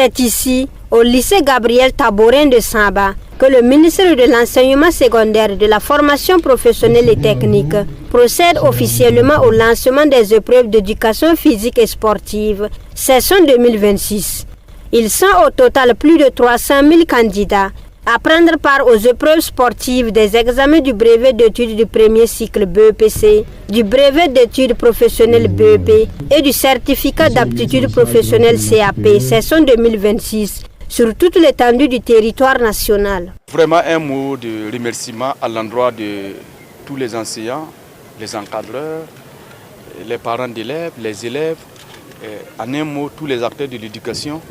C'est ici, au lycée Gabriel Taborin de Samba, que le ministre de l'Enseignement secondaire, de la formation professionnelle et technique procède officiellement au lancement des épreuves d'éducation physique et sportive, session 2026. Ils sont au total plus de 300 000 candidats à prendre part aux épreuves sportives des examens du brevet d'études du premier cycle BEPC, du brevet d'études professionnelles BEP et du certificat d'aptitude professionnelle CAP, session 2026, sur toute l'étendue du territoire national. Vraiment un mot de remerciement à l'endroit de tous les enseignants, les encadreurs, les parents d'élèves, les élèves, en un mot tous les acteurs de l'éducation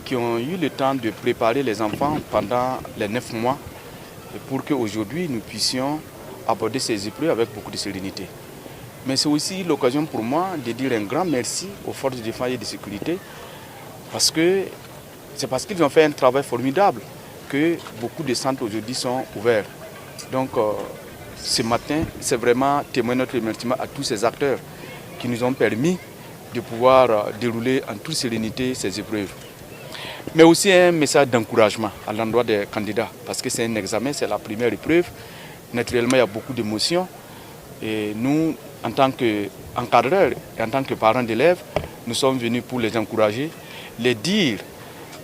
qui ont eu le temps de préparer les enfants pendant les 9 mois pour qu'aujourd'hui nous puissions aborder ces épreuves avec beaucoup de sérénité. Mais c'est aussi l'occasion pour moi de dire un grand merci aux forces de défense et de sécurité parce qu'ils ont fait un travail formidable que beaucoup de centres aujourd'hui sont ouverts. Donc ce matin, c'est vraiment témoigner notre remerciement à tous ces acteurs qui nous ont permis de pouvoir dérouler en toute sérénité ces épreuves. Mais aussi un message d'encouragement à l'endroit des candidats, parce que c'est un examen, c'est la première épreuve. Naturellement, il y a beaucoup d'émotions. Et nous, en tant qu'encadreurs et en tant que parents d'élèves, nous sommes venus pour les encourager, les dire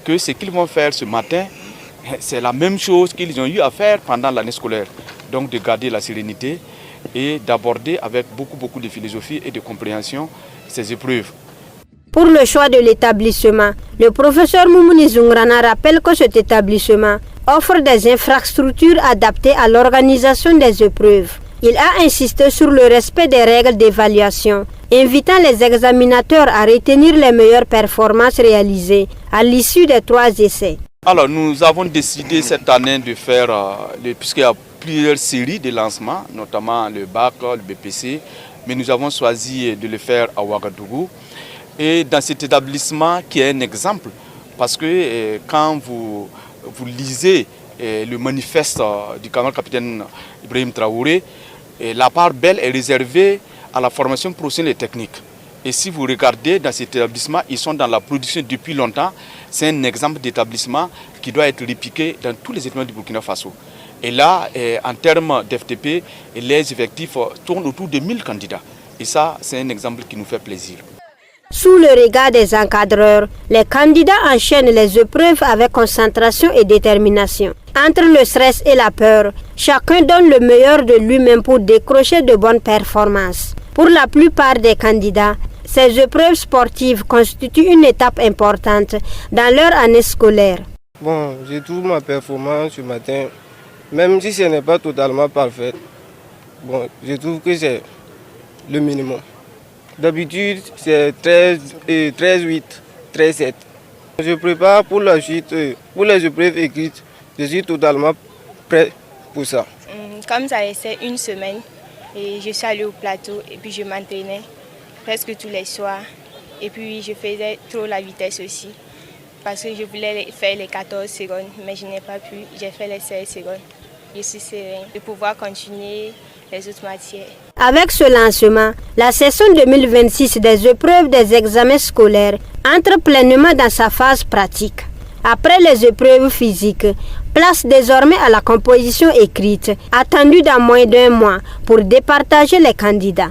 que ce qu'ils vont faire ce matin, c'est la même chose qu'ils ont eu à faire pendant l'année scolaire. Donc de garder la sérénité et d'aborder avec beaucoup de philosophie et de compréhension ces épreuves. Pour le choix de l'établissement, le professeur Moumouni Zungrana rappelle que cet établissement offre des infrastructures adaptées à l'organisation des épreuves. Il a insisté sur le respect des règles d'évaluation, invitant les examinateurs à retenir les meilleures performances réalisées à l'issue des 3 essais. Alors nous avons décidé cette année de faire, puisqu'il y a plusieurs séries de lancements, notamment le BAC, le BPC, mais nous avons choisi de le faire à Ouagadougou. Et dans cet établissement qui est un exemple, parce que quand vous lisez le manifeste du capitaine Ibrahim Traoré, la part belle est réservée à la formation professionnelle et technique. Et si vous regardez dans cet établissement, ils sont dans la production depuis longtemps. C'est un exemple d'établissement qui doit être répliqué dans tous les établissements du Burkina Faso. Et là, en termes d'FTP, les effectifs tournent autour de 1000 candidats. Et ça, c'est un exemple qui nous fait plaisir. Sous le regard des encadreurs, les candidats enchaînent les épreuves avec concentration et détermination. Entre le stress et la peur, chacun donne le meilleur de lui-même pour décrocher de bonnes performances. Pour la plupart des candidats, ces épreuves sportives constituent une étape importante dans leur année scolaire. Bon, je trouve ma performance ce matin, même si ce n'est pas totalement parfait, bon, je trouve que c'est le minimum. D'habitude, c'est 13-8, 13-7. Je prépare pour la suite, pour les épreuves écrites. Je suis totalement prêt pour ça. Comme ça restait une semaine, et je suis allée au plateau et puis je m'entraînais presque tous les soirs. Et puis je faisais trop la vitesse aussi, parce que je voulais faire les 14 secondes, mais je n'ai pas pu. J'ai fait les 16 secondes. Je suis sereine de pouvoir continuer les autres matières. Avec ce lancement, la session 2026 des épreuves des examens scolaires entre pleinement dans sa phase pratique. Après les épreuves physiques, place désormais à la composition écrite, attendue dans moins d'1 mois pour départager les candidats.